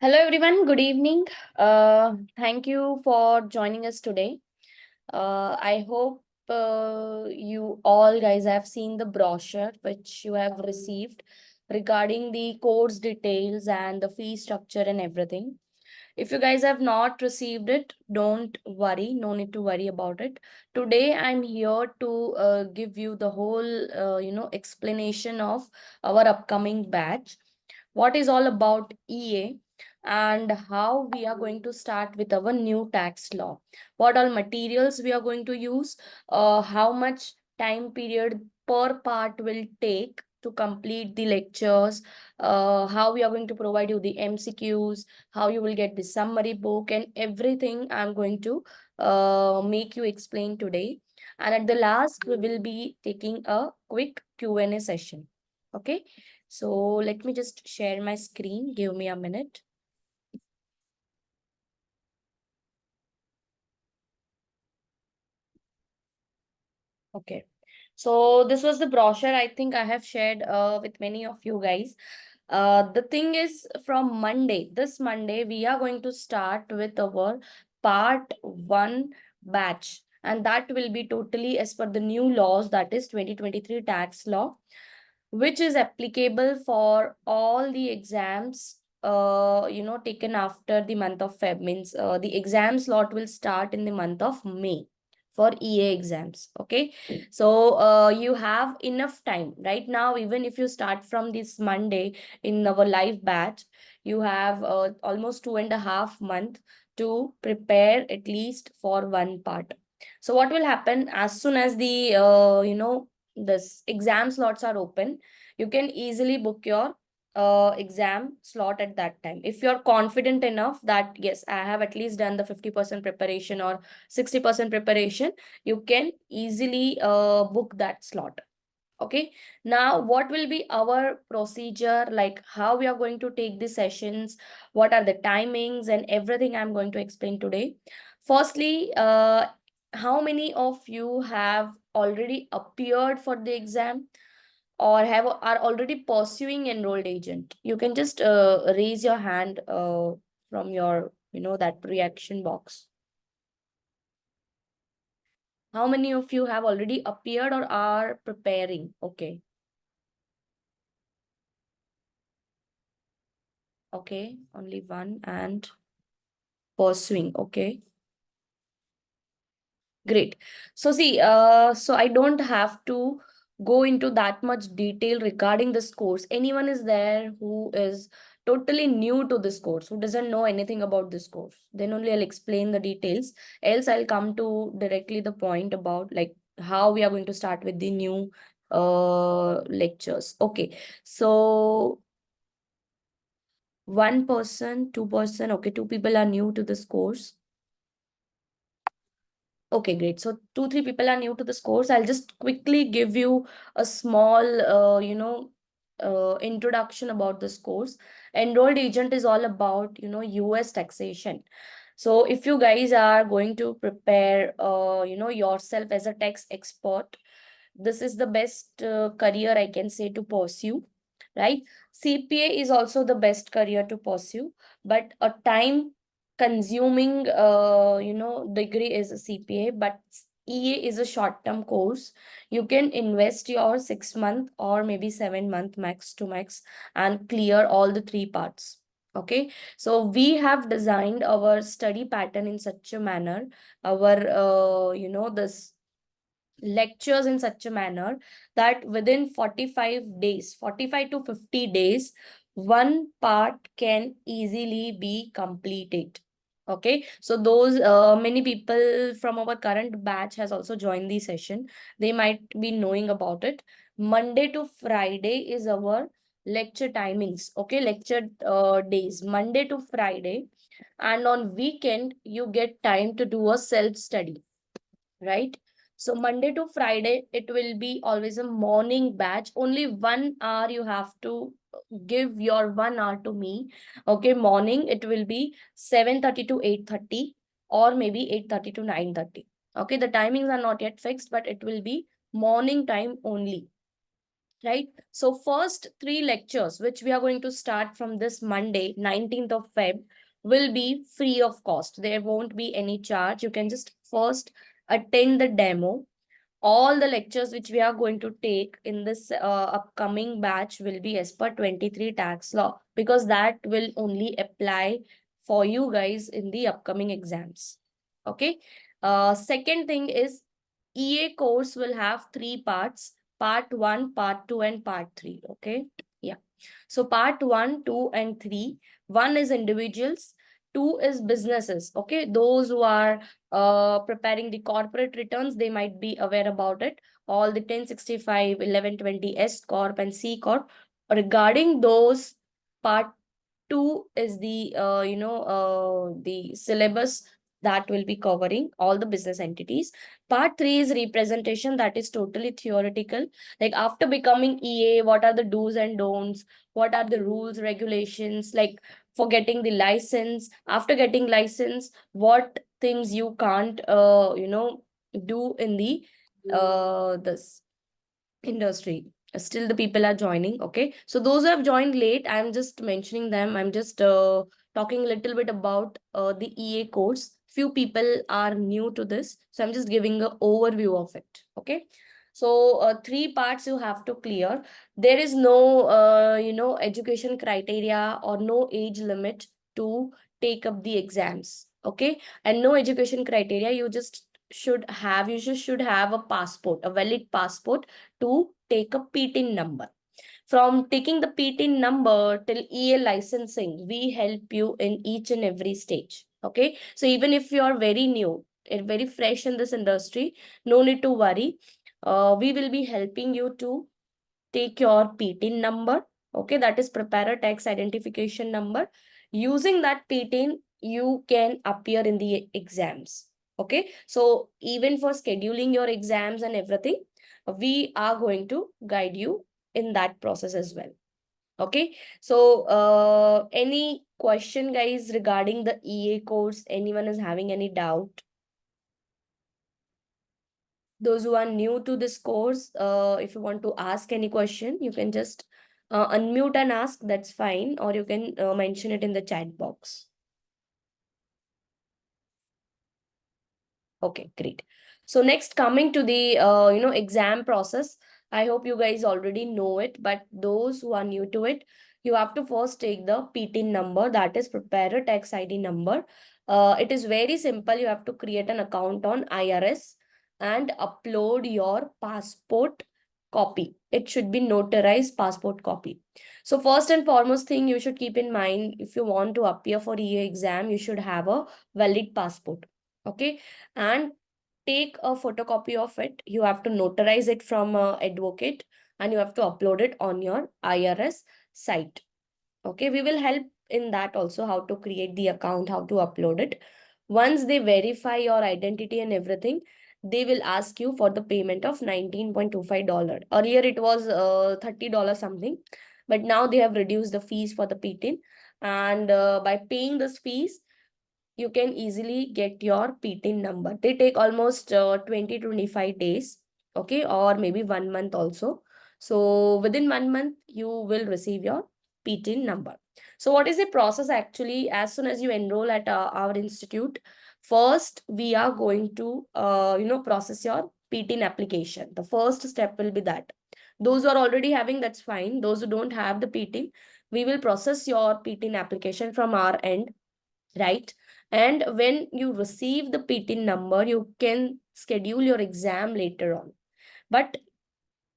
Hello, everyone. Good evening. Thank you for joining us today. I hope you all guys have seen the brochure which you have received regarding the course details and the fee structure and everything. If you guys have not received it, don't worry. No need to worry about it. Today, I'm here to give you the whole, explanation of our upcoming batch, what is all about EA, and how we are going to start with our new tax law, what all materials we are going to use, how much time period per part will take to complete the lectures, how we are going to provide you the MCQs, how you will get the summary book, and everything I'm going to make you explain today. And at the last, we will be taking a quick Q&A session. Okay. So let me just share my screen. Give me a minute. Okay. So this was the brochure I think I have shared with many of you guys. The thing is, from Monday, this Monday, we are going to start with our part one batch. And that will be totally as per the new laws, that is 2023 tax law, which is applicable for all the exams taken after the month of Feb. Means the exam slot will start in the month of May for EA exams. Okay, so you have enough time right now. Even if you start from this Monday in our live batch, you have almost 2.5 months to prepare at least for one part. So what will happen as soon as the this exam slots are open, you can easily book your exam slot at that time. If you're confident enough that, yes, I have at least done the 50% preparation or 60% preparation, you can easily book that slot. Okay, now what will be our procedure, like how we are going to take the sessions, what are the timings, and everything I'm going to explain today. Firstly, how many of you have already appeared for the exam or have are already pursuing enrolled agent? You can just raise your hand from your that reaction box. How many of you have already appeared or are preparing? Okay. Okay, only one and pursuing. Okay, great. So see, so I don't have to go into that much detail regarding this course. Anyone is there who is totally new to this course, who doesn't know anything about this course? Then only I'll explain the details. Else I'll come to directly the point about like how we are going to start with the new lectures. Okay, so one person, two-person. Okay, two people are new to this course. Okay, great. So two, three people are new to this course. I'll just quickly give you a small, introduction about this course. Enrolled agent is all about, US taxation. So if you guys are going to prepare, yourself as a tax expert, this is the best career I can say to pursue, right? CPA is also the best career to pursue, but a time consuming degree is a CPA, but EA is a short term course. You can invest your 6 month or maybe 7 month max to max and clear all the three parts. Okay, so we have designed our study pattern in such a manner, our this lectures in such a manner that within 45 days, 45 to 50 days, one part can easily be completed. Okay, so those many people from our current batch has also joined the session. They might be knowing about it. Monday to Friday is our lecture timings. Okay, lecture days, Monday to Friday, and on weekend you get time to do a self study, right? So Monday to Friday, it will be always a morning batch. Only 1 hour you have to give your 1 hour to me. Okay, morning it will be 7:30 to 8:30 or maybe 8:30 to 9:30. Okay, the timings are not yet fixed, but it will be morning time only. right? So first three lectures, which we are going to start from this Monday, 19th of Feb, will be free of cost. There won't be any charge. You can just first attend the demo. All the lectures which we are going to take in this upcoming batch will be as per 23 tax law, because that will only apply for you guys in the upcoming exams. Okay. Second thing is, EA course will have three parts: part 1, part 2, and part 3. Okay. Yeah. So part 1, 2, and 3. 1 is individuals, 2 is businesses. Okay. Those who are preparing the corporate returns, they might be aware about it. All the 1065, 1120 S Corp and C Corp. Regarding those, part 2 is the the syllabus that will be covering all the business entities. Part 3 is representation, that is totally theoretical. Like after becoming EA, what are the do's and don'ts? What are the rules, regulations? Like for getting the license, after getting license, what things you can't do in the this industry. Still the people are joining. Okay, so those who have joined late, I'm just mentioning them. I'm just talking a little bit about the EA course. Few people are new to this, so I'm just giving an overview of it. Okay, so three parts you have to clear. There is no education criteria or no age limit to take up the exams. Okay, and no education criteria. You should have a passport, a valid passport, to take a PTIN number. From taking the PTIN number till EA licensing, we help you in each and every stage. Okay. So even if you are very new and very fresh in this industry, no need to worry. We will be helping you to take your PTIN number. Okay. That is preparer tax identification number. Using that PTIN, you can appear in the exams. Okay. So even for scheduling your exams and everything, we are going to guide you in that process as well. Okay. So any question, guys, regarding the EA course? Anyone is having any doubt? Those who are new to this course, if you want to ask any question, you can just unmute and ask. That's fine. Or you can mention it in the chat box. Okay, great. So next, coming to the exam process. I hope you guys already know it, but those who are new to it, you have to first take the PTIN number, that is preparer tax ID number. It is very simple. You have to create an account on IRS and upload your passport copy. It should be notarized passport copy. So first and foremost thing you should keep in mind, if you want to appear for EA exam, you should have a valid passport. Okay, and take a photocopy of it. You have to notarize it from a advocate, and you have to upload it on your IRS site. Okay, we will help in that also, how to create the account, how to upload it. Once they verify your identity and everything, they will ask you for the payment of $19.25. Earlier it was $30 something, but now they have reduced the fees for the PTIN. And by paying this fees, you can easily get your PTIN number. They take almost 20 to 25 days, okay, or maybe 1 month also. So within 1 month, you will receive your PTIN number. So what is the process actually? As soon as you enroll at our institute, first we are going to process your PTIN application. The first step will be that. Those who are already having, that's fine. Those who don't have the PTIN, we will process your PTIN application from our end, right? And when you receive the PTIN number, you can schedule your exam later on. But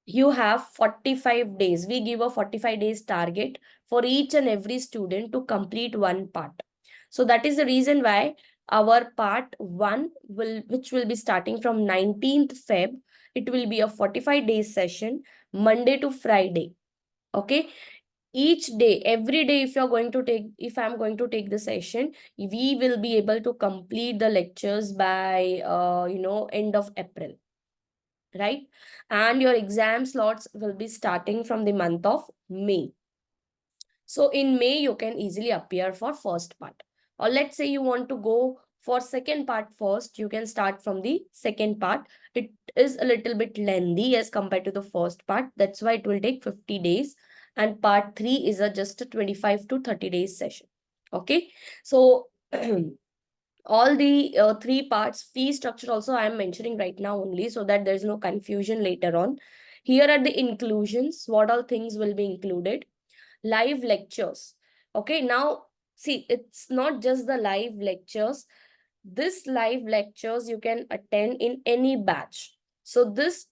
you have 45 days. We give a 45 days target for each and every student to complete one part. So that is the reason why our part 1 which will be starting from 19th Feb, it will be a 45 days session, Monday to Friday. Okay, each day, every day, if I'm going to take the session, we will be able to complete the lectures by end of April, right? And your exam slots will be starting from the month of May. So in May, you can easily appear for first part. Or let's say you want to go For second part first, you can start from the second part. It is a little bit lengthy as compared to the first part. That's why it will take 50 days. And part 3 is a just a 25 to 30 days session. Okay. So all the 3 parts, fee structure also I am mentioning right now only so that there is no confusion later on. Here are the inclusions. What all things will be included? Live lectures. Okay, now see, it's not just the live lectures. This live lectures you can attend in any batch. So this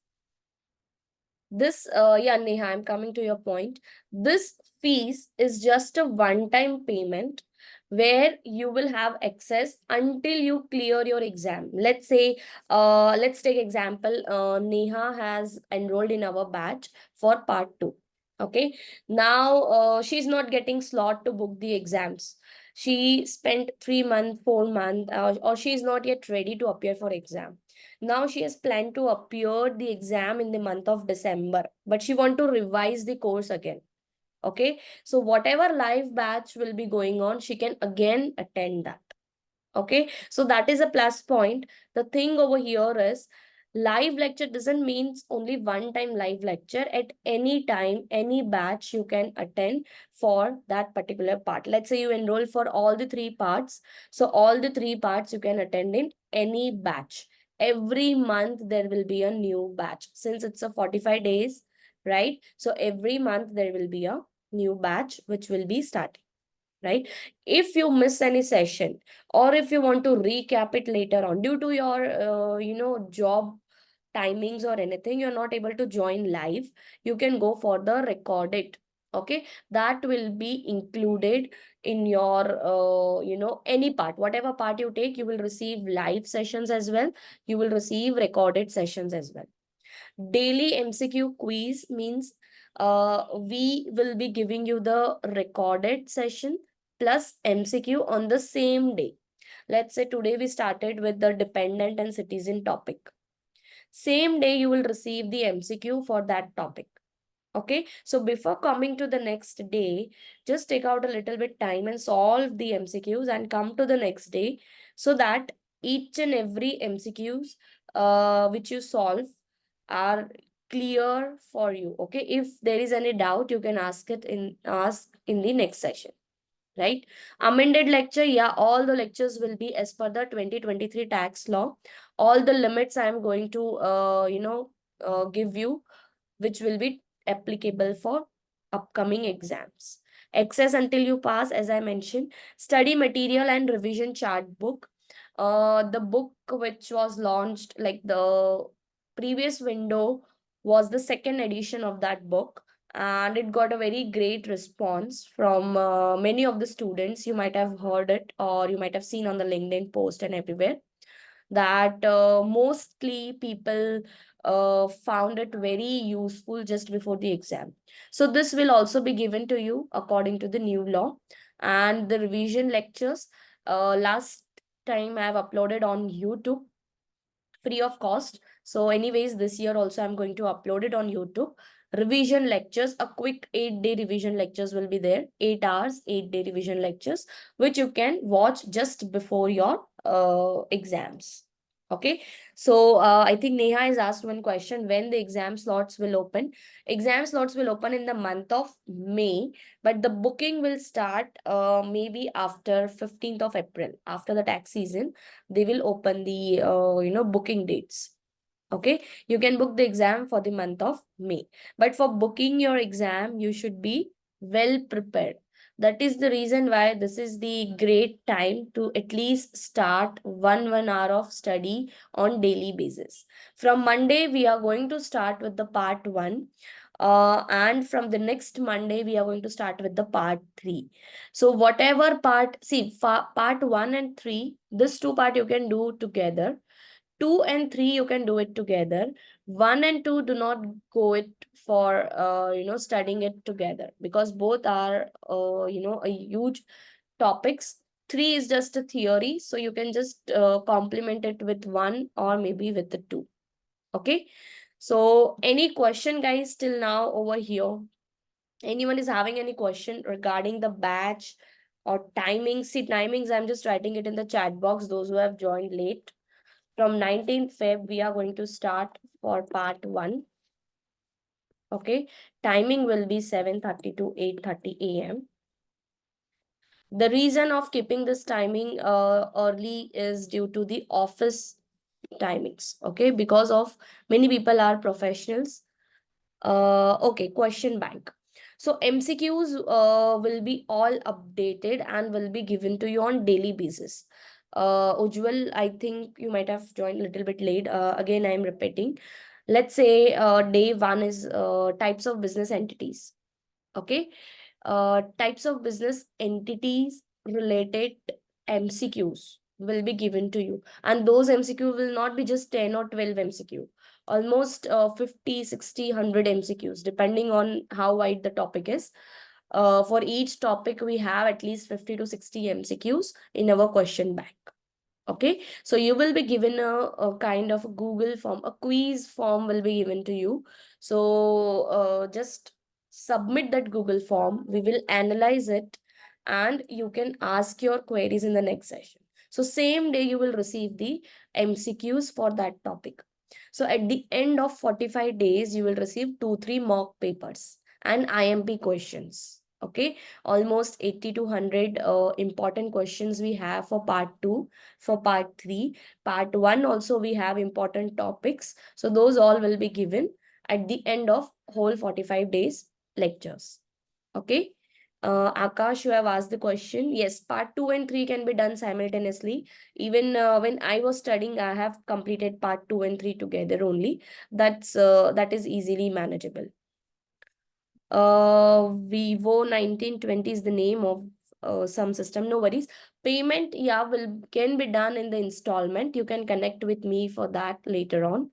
yeah, Neha, I'm coming to your point. This fees is just a one time payment where you will have access until you clear your exam. Let's say let's take example, Neha has enrolled in our batch for part 2. Okay, now she's not getting slot to book the exams. She spent 3 months, 4 months, or she is not yet ready to appear for exam. Now she has planned to appear the exam in the month of December, but she want to revise the course again. Okay, so whatever live batch will be going on, she can again attend that. Okay, so that is a plus point. The thing over here is live lecture doesn't means only one time live lecture. At any time, any batch you can attend for that particular part. Let's say you enroll for all the 3 parts, so all the 3 parts you can attend in any batch. Every month there will be a new batch since it's a 45 days, right? So every month there will be a new batch which will be starting, right? If you miss any session, or if you want to recap it later on due to your job timings or anything, you're not able to join live, you can go for the recorded. Okay, that will be included in your any part, whatever part you take, you will receive live sessions as well, you will receive recorded sessions as well. Daily MCQ quiz means we will be giving you the recorded session plus MCQ on the same day. Let's say today we started with the dependent and citizen topic. Same day you will receive the MCQ for that topic. Okay, so before coming to the next day, just take out a little bit time and solve the MCQs and come to the next day, so that each and every MCQs which you solve are clear for you. Okay, if there is any doubt, you can ask in the next session, right? Amended lecture, yeah, all the lectures will be as per the 2023 tax law. All the limits I am going to give you, which will be applicable for upcoming exams. Access until you pass, as I mentioned. Study material and revision chart book. The book which was launched, like the previous window, was the second edition of that book, and it got a very great response from many of the students. You might have heard it, or you might have seen on the LinkedIn post and everywhere, that mostly people found it very useful just before the exam. So this will also be given to you according to the new law. And the revision lectures, last time I have uploaded on YouTube free of cost. So anyways, this year also I'm going to upload it on YouTube. Revision lectures, a quick 8-day revision lectures will be there. 8 hours, 8-day revision lectures, which you can watch just before your exams. Okay, so I think Neha has asked one question, when the exam slots will open. Exam slots will open in the month of May, but the booking will start maybe after 15th of April, after the tax season. They will open the booking dates. Okay, you can book the exam for the month of May, but for booking your exam you should be well prepared. That is the reason why this is the great time to at least start 1 hour of study on daily basis. From Monday we are going to start with the part 1, and from the next Monday we are going to start with the part 3. So whatever part, see, part 1 and 3, this 2 part you can do together. 2 and 3 you can do it together. 1 and 2 do not go it for studying it together, because both are a huge topics. 3 is just a theory, so you can just complement it with 1 or maybe with the 2. Okay, so any question guys till now over here? Anyone is having any question regarding the batch, or timings. See, timings, I'm just writing it in the chat box, those who have joined late. From 19th Feb, we are going to start for part 1. Okay. Timing will be 7:30 to 8:30 a.m. The reason of keeping this timing early is due to the office timings. Okay. Because of many people are professionals. Okay, question bank. So MCQs will be all updated and will be given to you on daily basis. Ujjwal, I think you might have joined a little bit late. Again, I am repeating. Let's say day one is types of business entities. Okay, types of business entities related MCQs will be given to you, and those MCQ will not be just 10 or 12 MCQ, almost 50, 60, 100 MCQs depending on how wide the topic is. For each topic we have at least 50 to 60 MCQs in our question bank. Okay, so you will be given a kind of a Google form, a quiz form will be given to you. So just submit that Google form. We will analyze it and you can ask your queries in the next session. So same day you will receive the MCQs for that topic. So at the end of 45 days, you will receive 2-3 mock papers and IMP questions. Okay, almost 80 to 100 important questions we have for part 2. For part 3, part 1 also we have important topics, so those all will be given at the end of whole 45 days lectures. Okay, Akash, you have asked the question. Yes, part 2 and 3 can be done simultaneously. Even when I was studying, I have completed part 2 and 3 together only. That is easily manageable. Vivo 1920 is the name of some system. No worries. Payment, yeah, will can be done in the installment. You can connect with me for that later on.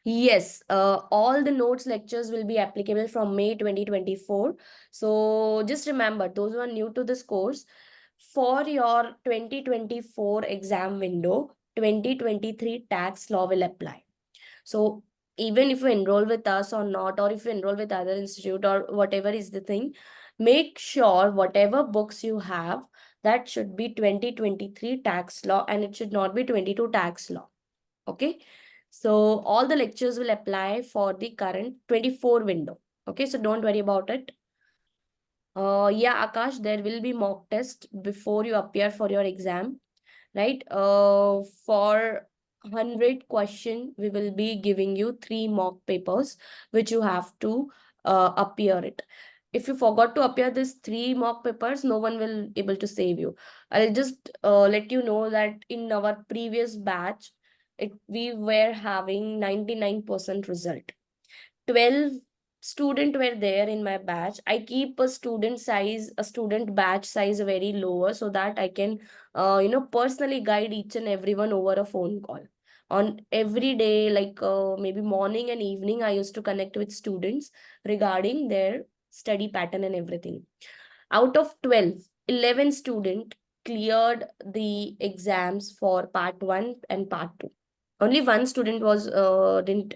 Yes, all the notes lectures will be applicable from May 2024. So just remember, those who are new to this course, for your 2024 exam window, 2023 tax law will apply. So even if you enroll with us or not, or if you enroll with other institute or whatever is the thing, make sure whatever books you have, that should be 2023 tax law and it should not be 22 tax law. Okay. So all the lectures will apply for the current 24 window. Okay. So don't worry about it. Yeah, Akash, there will be mock test before you appear for your exam, right? For 100 question, we will be giving you 3 mock papers, which you have to appear it. If you forgot to appear these 3 mock papers, no one will able to save you. I'll just let you know that in our previous batch, we were having 99% result. 12 student were there in my batch. I keep a student batch size very lower so that I can personally guide each and everyone over a phone call on every day, like maybe morning and evening. I used to connect with students regarding their study pattern and everything. Out of 12, 11 student cleared the exams for part 1 and part 2. Only one student was didn't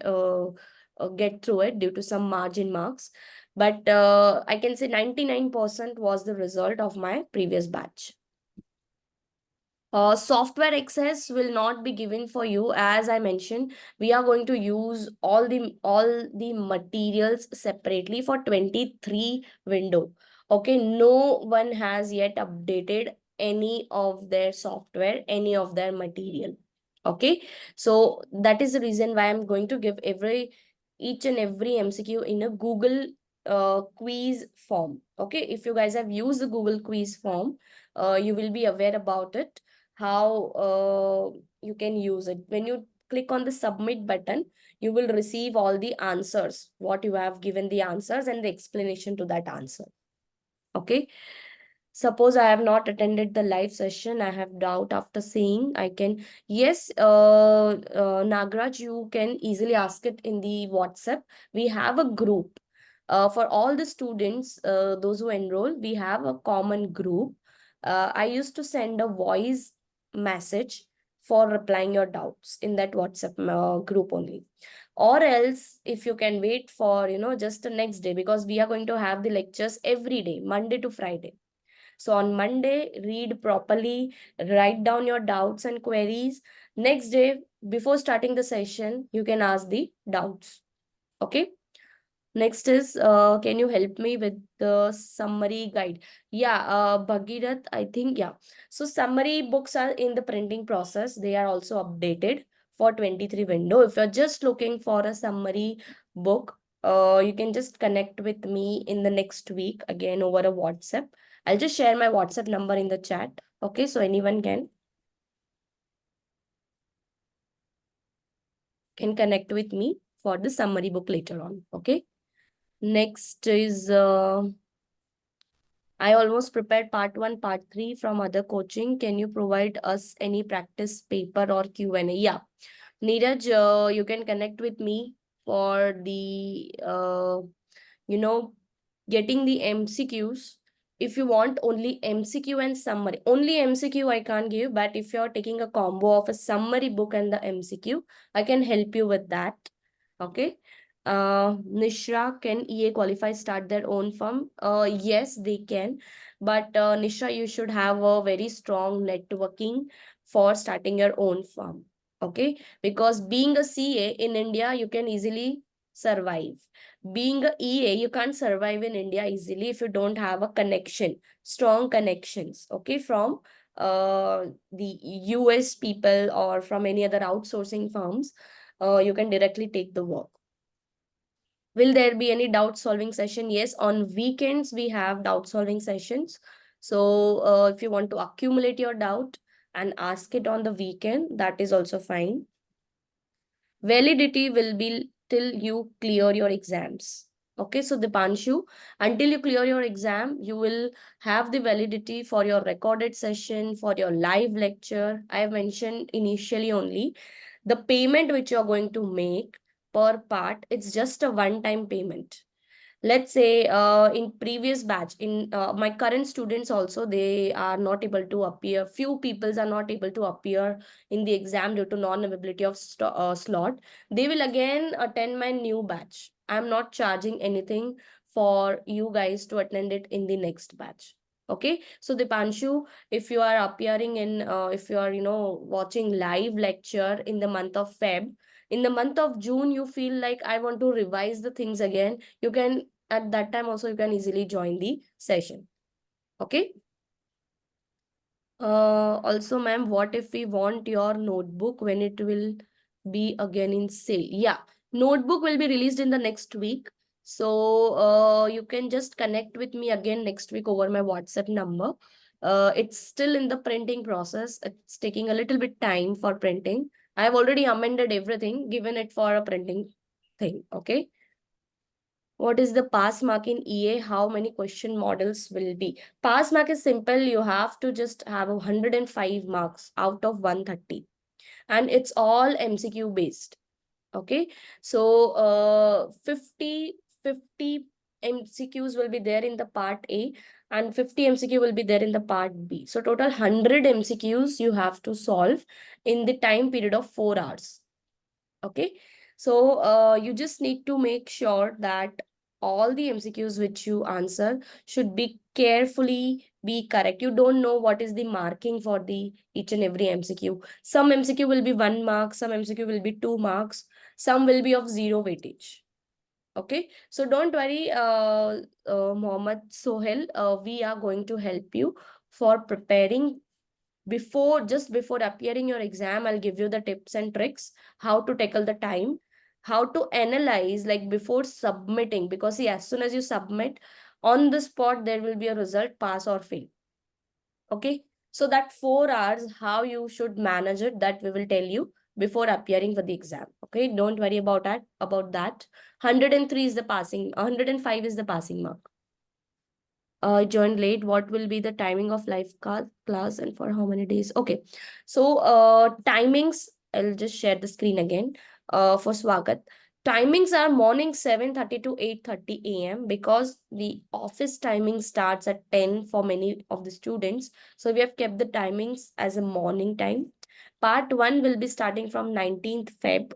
get through it due to some margin marks, but I can say 99% was the result of my previous batch. Software access will not be given for you. As I mentioned, we are going to use all the materials separately for 23 window. Okay, no one has yet updated any of their software, any of their material. Okay, so that is the reason why I'm going to give each and every MCQ in a Google quiz form. Okay, if you guys have used the Google quiz form, you will be aware about it, how you can use it. When you click on the submit button, you will receive all the answers, what you have given the answers and the explanation to that answer. Okay. Suppose I have not attended the live session, I have doubt after seeing, I can, yes, Nagraj, you can easily ask it in the WhatsApp. We have a group. For all the students, those who enroll, we have a common group. I used to send a voice message for replying your doubts in that WhatsApp group only. Or else, if you can wait for, just the next day, because we are going to have the lectures every day, Monday to Friday. So on Monday, read properly, write down your doubts and queries. Next day, before starting the session, you can ask the doubts. Okay. Next is, can you help me with the summary guide? Yeah, Bhagirath, I think, yeah. So summary books are in the printing process. They are also updated for 23 window. If you're just looking for a summary book, you can just connect with me in the next week again over a WhatsApp. I'll just share my WhatsApp number in the chat. Okay, so anyone can connect with me for the summary book later on. Okay. Next is I almost prepared part 1, part 3 from other coaching. Can you provide us any practice paper or Q&A? Yeah. Neeraj, you can connect with me for the, you know, getting the MCQs. If you want only MCQ and summary, only MCQ I can't give, but if you're taking a combo of a summary book and the MCQ, I can help you with that. Okay. Nishra, can EA qualify start their own firm? Yes, they can. But Nishra, you should have a very strong networking for starting your own firm. Okay. Because being a CA in India, you can easily survive. Being a EA, you can't survive in India easily if you don't have a connection, strong connections. Okay. From the US people or from any other outsourcing firms, you can directly take the work. Will there be any doubt solving session? Yes, on weekends we have doubt solving sessions. So if you want to accumulate your doubt and ask it on the weekend, that is also fine. Validity will be till you clear your exams. Okay, so Dipanshu, until you clear your exam, you will have the validity for your recorded session, for your live lecture. I have mentioned initially only the payment which you're going to make per part, it's just a one-time payment. Let's say in previous batch, in my current students also, they are not able to appear, few peoples are not able to appear in the exam due to non-availability of slot. They will again attend my new batch. I'm not charging anything for you guys to attend it in the next batch. Okay, so Dipanshu, if you are appearing in if you are watching live lecture in the month of Feb, in the month of June you feel like I want to revise the things again, you can at that time also you can easily join the session. Okay. Also, ma'am, what if we want your notebook, when it will be again in sale? Yeah, notebook will be released in the next week. So you can just connect with me again next week over my WhatsApp number. It's still in the printing process. It's taking a little bit time for printing. I have already amended everything, given it for a printing thing. Okay. What is the pass mark in EA? How many question models will be? Pass mark is simple. You have to just have 105 marks out of 130. And it's all MCQ based. Okay. So 50 MCQs will be there in the part A and 50 MCQ will be there in the part B. So total 100 MCQs you have to solve in the time period of 4 hours. Okay. So you just need to make sure that all the MCQs which you answer should be carefully be correct. You don't know what is the marking for the each and every MCQ. Some MCQ will be 1 mark, some MCQ will be 2 marks, some will be of 0 weightage. Okay, so don't worry, Mohammed Sohel, we are going to help you for preparing before appearing your exam. I'll give you the tips and tricks how to tackle the time, how to analyze like before submitting, because see, as soon as you submit on the spot there will be a result, pass or fail. Okay, so that 4 hours how you should manage it, that we will tell you before appearing for the exam. Okay, don't worry about that. 103 is the passing, 105 is the passing mark. Joined late, what will be the timing of live class and for how many days? Okay, so timings, I'll just share the screen again for Swagat. Timings are morning 7:30 to 8:30 a.m. because the office timing starts at 10 for many of the students. So we have kept the timings as a morning time. Part 1 will be starting from 19th Feb.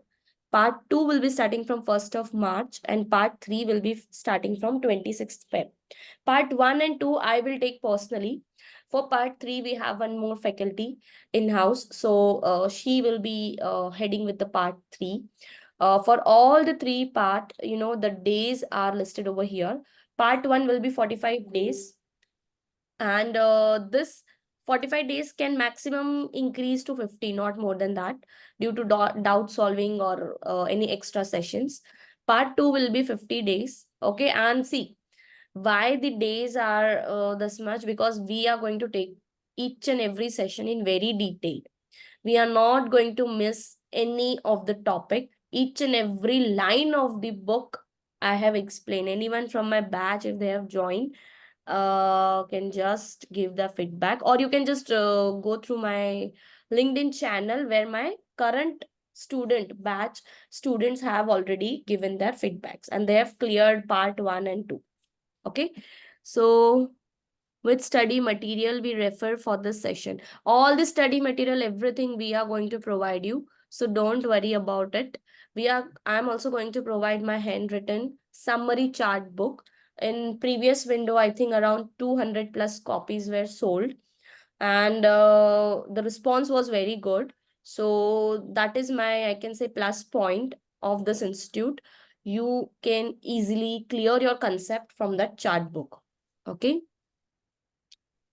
Part 2 will be starting from 1st of March, and part 3 will be starting from 26th Feb. Part 1 and 2 I will take personally. For part 3 we have one more faculty in house, so she will be heading with the part 3. For all the three part, the days are listed over here. Part 1 will be 45 days, and this 45 days can maximum increase to 50, not more than that, due to doubt solving or any extra sessions. Part 2 will be 50 days. Okay, and see why the days are this much, because we are going to take each and every session in very detail. We are not going to miss any of the topic. Each and every line of the book I have explained. Anyone from my batch, if they have joined, can just give the feedback, or you can just go through my LinkedIn channel where my current student batch students have already given their feedbacks, and they have cleared part 1 and 2. Okay, so which study material we refer for this session? All the study material, everything we are going to provide you, so don't worry about it. I'm also going to provide my handwritten summary chart book. In previous window, I think around 200 plus copies were sold, and the response was very good. So that is my, I can say, plus point of this institute. You can easily clear your concept from that chart book. Okay,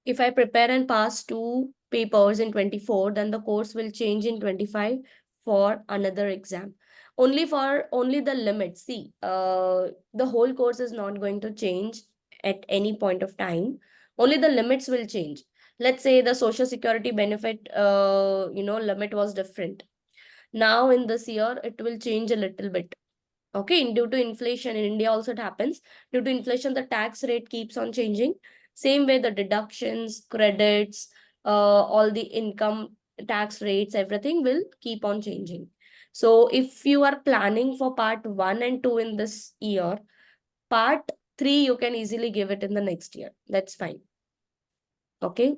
if I prepare and pass two papers in 24, then the course will change in 25 for another exam. Only the limit. See, the whole course is not going to change at any point of time. Only the limits will change. Let's say the social security benefit, limit was different. Now in this year, it will change a little bit. Okay, due to inflation in India also it happens. Due to inflation, the tax rate keeps on changing. Same way, the deductions, credits, all the income tax rates, everything will keep on changing. So if you are planning for part 1 and 2 in this year, part 3 you can easily give it in the next year. That's fine. Okay.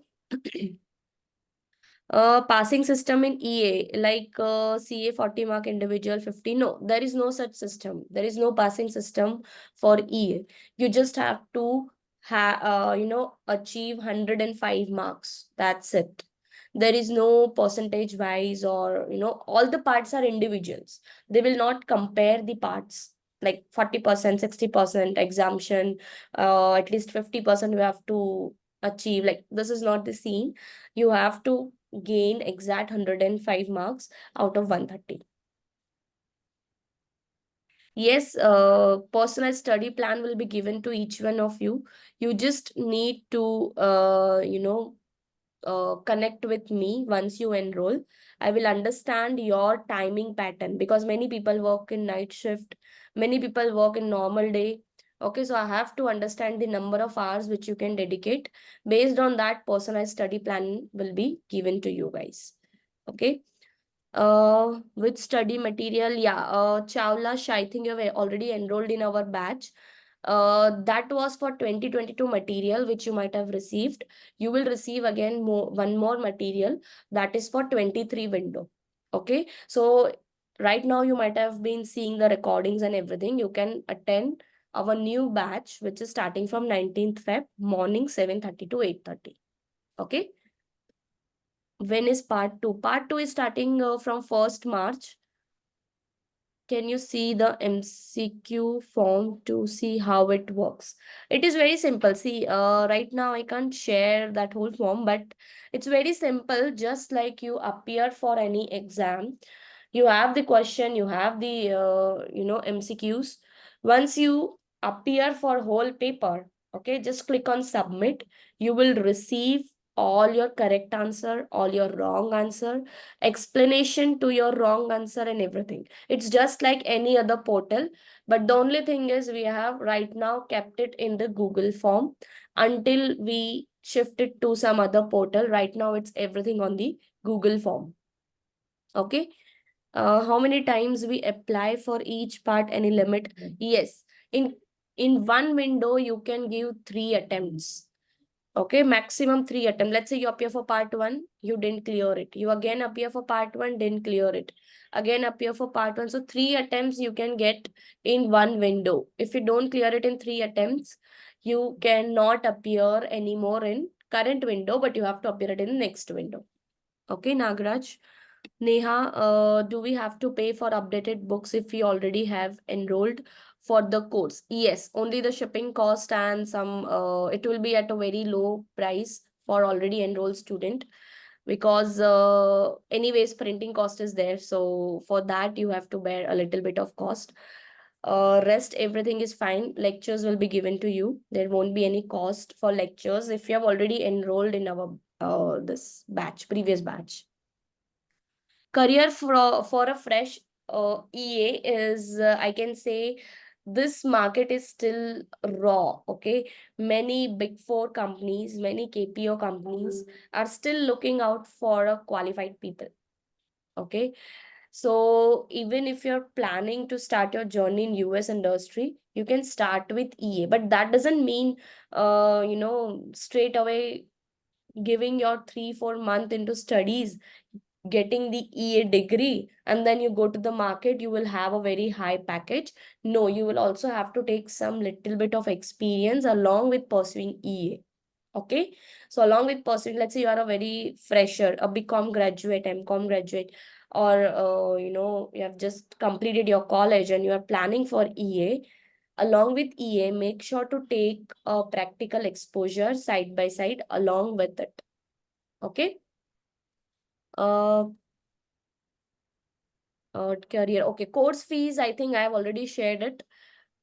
Passing system in EA, like CA 40 mark, individual 50. No, there is no such system. There is no passing system for EA. You just have to achieve 105 marks. That's it. There is no percentage wise, or all the parts are individuals. They will not compare the parts like 40%, 60% exemption, at least 50% you have to achieve. Like, this is not the scene. You have to gain exact 105 marks out of 130. Yes, personalized study plan will be given to each one of you. You just need to connect with me once you enroll. I will understand your timing pattern, because many people work in night shift, many people work in normal day. Okay, so I have to understand the number of hours which you can dedicate. Based on that, personalized study plan will be given to you guys. Okay. With study material, yeah, Chawla, I think you have already enrolled in our batch. That was for 2022 material, which you might have received. You will receive again one more material that is for 23 window. Okay, so right now you might have been seeing the recordings and everything. You can attend our new batch, which is starting from 19th Feb, morning 7:30 to 8:30. Okay. When is part 2? Part 2 is starting from 1st March. Can you see the MCQ form to see how it works? It is very simple. See, right now I can't share that whole form, but it's very simple. Just like you appear for any exam, you have the question, you have the MCQs. Once you appear for whole paper, okay, just click on submit. You will receive all your correct answer, all your wrong answer, explanation to your wrong answer, and everything. It's just like any other portal, but the only thing is we have right now kept it in the Google form until we shift it to some other portal. Right now it's everything on the Google form. Okay. How many times we apply for each part? Any limit? Yes. In one window you can give 3 attempts. Okay, maximum 3 attempts. Let's say you appear for part one, you didn't clear it. You again appear for part one, didn't clear it. Again appear for part one. So 3 attempts you can get in one window. If you don't clear it in 3 attempts, you cannot appear anymore in current window, but you have to appear it in the next window. Okay, Nagraj. Neha, do we have to pay for updated books if we already have enrolled for the course? Yes, only the shipping cost and some, it will be at a very low price for already enrolled student, because anyways printing cost is there. So for that you have to bear a little bit of cost. Rest everything is fine. Lectures will be given to you. There won't be any cost for lectures if you have already enrolled in our this batch, previous batch. Career for a fresh EA is, I can say, this market is still raw. Okay, many big four companies, many KPO companies are still looking out for a qualified people. Okay, so even if you're planning to start your journey in US industry, you can start with EA, but that doesn't mean straight away giving your 3-4 month into studies, getting the EA degree, and then you go to the market, you will have a very high package. No, you will also have to take some little bit of experience along with pursuing EA. Okay, so along with pursuing, let's say you are a very fresher, a BCom graduate, MCom graduate, or you have just completed your college and you are planning for EA. Along with EA, make sure to take a practical exposure side by side along with it. Okay. uh Career. Okay, course fees, I think I have already shared it.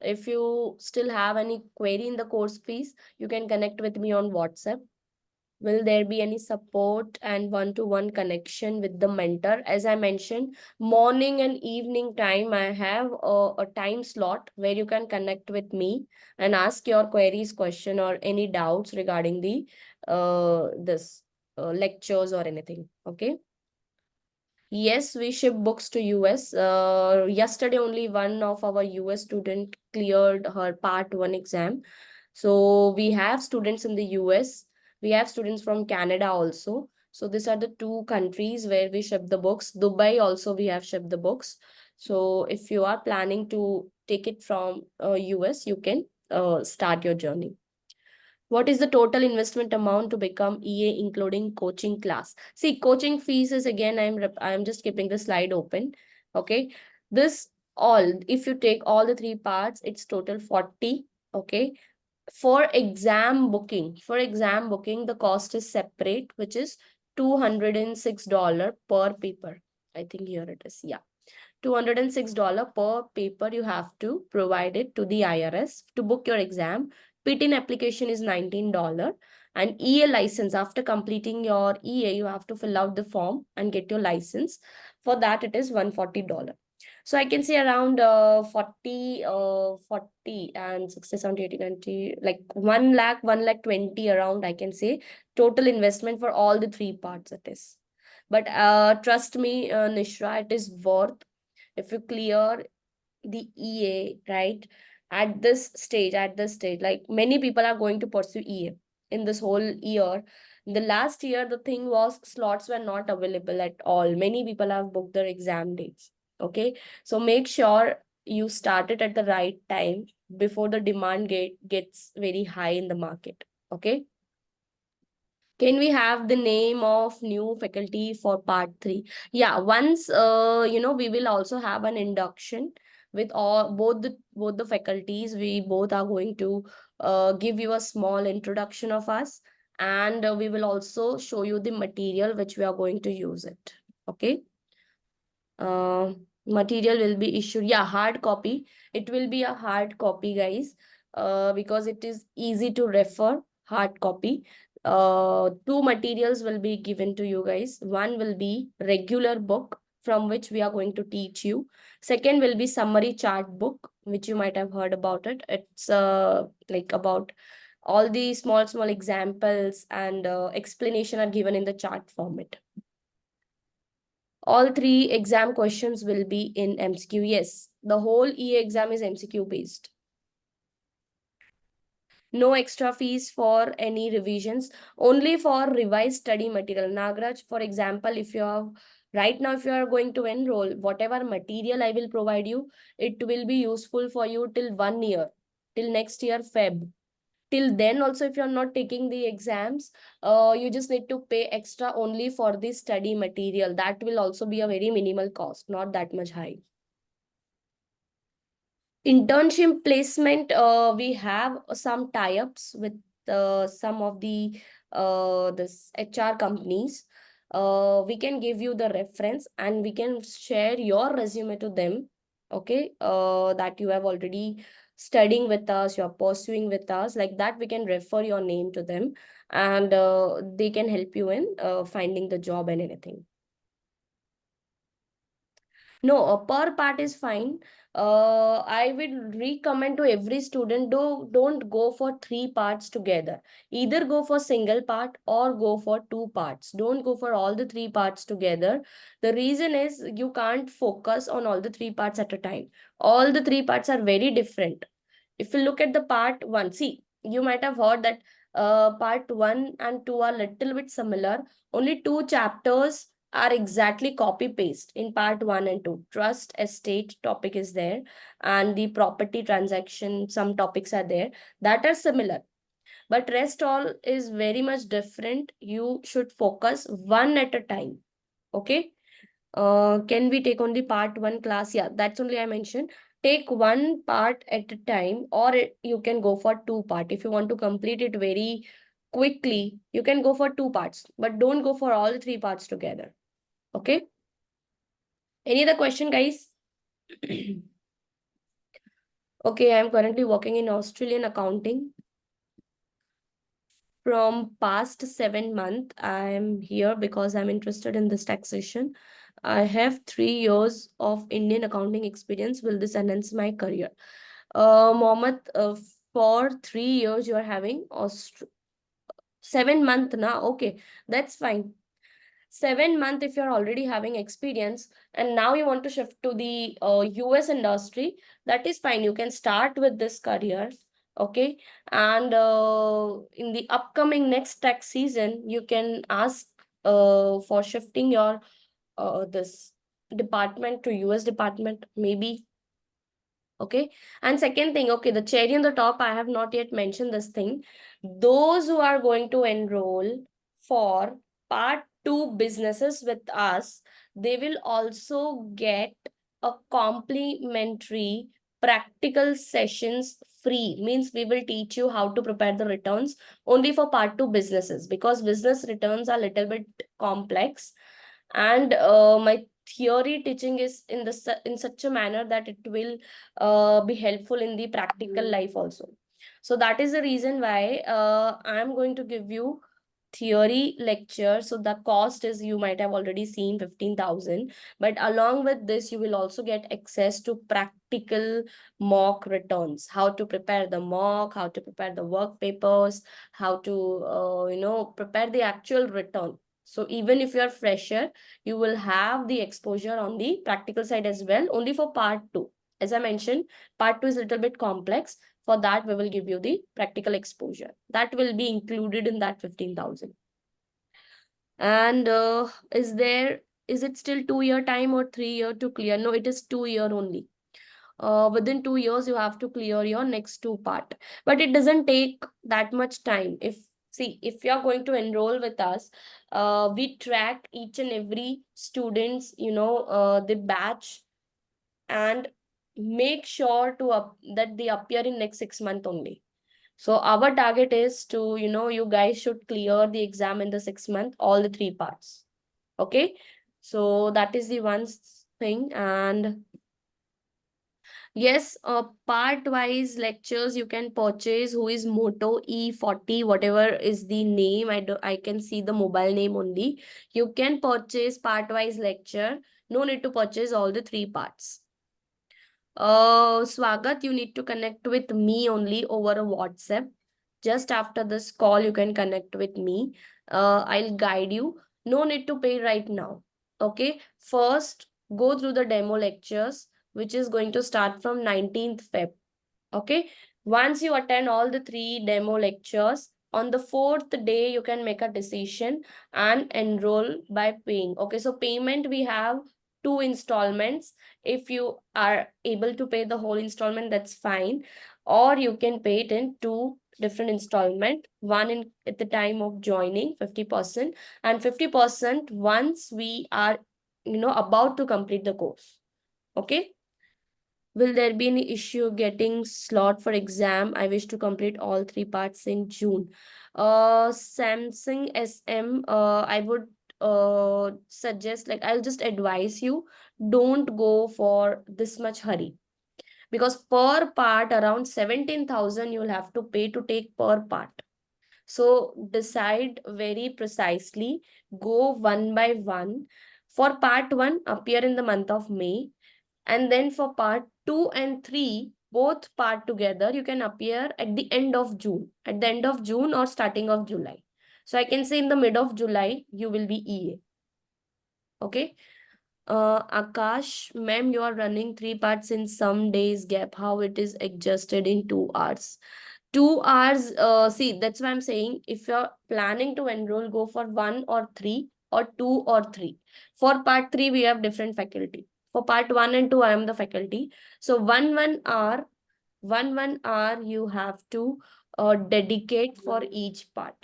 If you still have any query in the course fees, you can connect with me on WhatsApp. Will there be any support and one-to-one connection with the mentor? As I mentioned, morning and evening time, I have a time slot where you can connect with me and ask your queries, question, or any doubts regarding the this lectures or anything. Okay. Yes, we ship books to US. Yesterday only one of our US student cleared her part one exam. So we have students in the US. We have students from Canada also. So these are the two countries where we ship the books. Dubai also we have shipped the books. So if you are planning to take it from US, you can start your journey. What is the total investment amount to become EA, including coaching class? See, coaching fees is, again, I'm just keeping the slide open. Okay. This all, if you take all the three parts, it's total 40. Okay. For exam booking, the cost is separate, which is $206 per paper. I think here it is. Yeah. $206 per paper you have to provide it to the IRS to book your exam. PTIN application is $19, and EA license, after completing your EA, you have to fill out the form and get your license. For that, it is $140. So I can say around 40 and 60, 70, 80, 90, like 1 lakh, 1 lakh 20 around, I can say, total investment for all the three parts it is. But trust me, Nishra, it is worth if you clear the EA, right? At this stage, like many people are going to pursue EA in this whole year. The last year, the thing was slots were not available at all. Many people have booked their exam dates. Okay. So make sure you start it at the right time before the demand gets very high in the market. Okay. Can we have the name of new faculty for part 3? Yeah, once we will also have an induction with all both the faculties. We both are going to give you a small introduction of us, and we will also show you the material which we are going to use it. Okay. uh, Material will be issued, yeah, hard copy. It will be a hard copy, guys, because it is easy to refer. Hard copy. Two materials will be given to you guys. One will be regular book from which we are going to teach you. Second will be summary chart book, which you might have heard about it. It's like about all the small examples and explanation are given in the chart format. All three exam questions will be in MCQ. Yes, the whole EA exam is MCQ based. No extra fees for any revisions, only for revised study material. Nagraj, for example, if you have right now, if you are going to enroll, whatever material I will provide you, it will be useful for you till 1 year, till next year, Feb. Till then also, if you're not taking the exams, you just need to pay extra only for the study material. That will also be a very minimal cost, not that much high. Internship placement, we have some tie-ups with some of the this HR companies. We can give you the reference and we can share your resume to them. Okay, that you have already studying with us, you're pursuing with us, like that we can refer your name to them, and they can help you in finding the job and anything. No, a per part is fine. I will recommend to every student, don't go for three parts together. Either go for single part or go for two parts. Don't go for all the three parts together. The reason is you can't focus on all the three parts at a time. All the three parts are very different. If you look at the part one, see, you might have heard that part one and two are little bit similar. Only two chapters are exactly copy paste in part one and two. Trust estate topic is there, and the property transaction, some topics are there that are similar. But rest all is very much different. You should focus one at a time. Okay. Can we take only part one class? Yeah, that's only I mentioned. Take one part at a time, or you can go for two part. If you want to complete it very quickly, you can go for two parts, but don't go for all three parts together. Okay. Any other question, guys? Okay, I'm currently working in Australian accounting. From past 7 months, I'm here because I'm interested in this taxation. I have 3 years of Indian accounting experience. Will this enhance my career? Mohammed, for 3 years you are having 7 month now. Okay, that's fine. 7 month if you're already having experience and now you want to shift to the US industry, that is fine. You can start with this career. Okay, and in the upcoming next tax season you can ask for shifting your this department to US department maybe. Okay, and second thing, okay, the cherry on the top, I have not yet mentioned this thing. Those who are going to enroll for part two businesses with us, they will also get a complimentary practical sessions free. Means we will teach you how to prepare the returns only for part two businesses, because business returns are little bit complex, and my theory teaching is in in such a manner that it will be helpful in the practical life also. So that is the reason why I am going to give you theory lecture. So the cost is, you might have already seen, 15,000, but along with this you will also get access to practical mock returns, how to prepare the mock, how to prepare the work papers, how to prepare the actual return. So even if you're fresher, you will have the exposure on the practical side as well, only for part two. As I mentioned, part two is a little bit complex. For that, we will give you the practical exposure. That will be included in that 15,000. And is it still 2 year time or 3 year to clear? No, it is 2 year only. Within 2 years, you have to clear your next two part. But it doesn't take that much time. If you're going to enroll with us, we track each and every students, the batch, and make sure that they appear in next 6 months only. So our target is to, you guys should clear the exam in the 6 month, all the three parts. Okay. So that is the one thing. And yes, part-wise lectures you can purchase. Who is Moto E40, whatever is the name. I can see the mobile name only. You can purchase part-wise lecture. No need to purchase all the three parts. Swagat, you need to connect with me only over a WhatsApp. Just after this call, you can connect with me. I'll guide you. No need to pay right now. Okay. First, go through the demo lectures, which is going to start from 19th Feb. Okay. Once you attend all the 3 demo lectures, on the 4th day, you can make a decision and enroll by paying. Okay, so payment we have 2 installments. If you are able to pay the whole installment, that's fine. Or you can pay it in 2 different installment. One in at the time of joining, 50%, and 50% once we are about to complete the course. Okay. Will there be any issue getting slot for exam? I wish to complete all 3 parts in June. Samsung SM, I would suggest, like, I'll just advise you, don't go for this much hurry, because per part around 17,000 you'll have to pay to take per part. So decide very precisely, go one by one. For part one, appear in the month of May, and then for part 2 and 3, both part together, you can appear at the end of June, or starting of July. So I can say in the mid of July, you will be EA. Okay. Akash, ma'am, you are running 3 parts in some days gap. How it is adjusted in 2 hours? 2 hours, see, that's why I'm saying, if you're planning to enroll, go for 1 or 3, or 2 or 3. For part 3, we have different faculty. For part 1 and 2, I am the faculty. So 1 hour you have to dedicate for each part.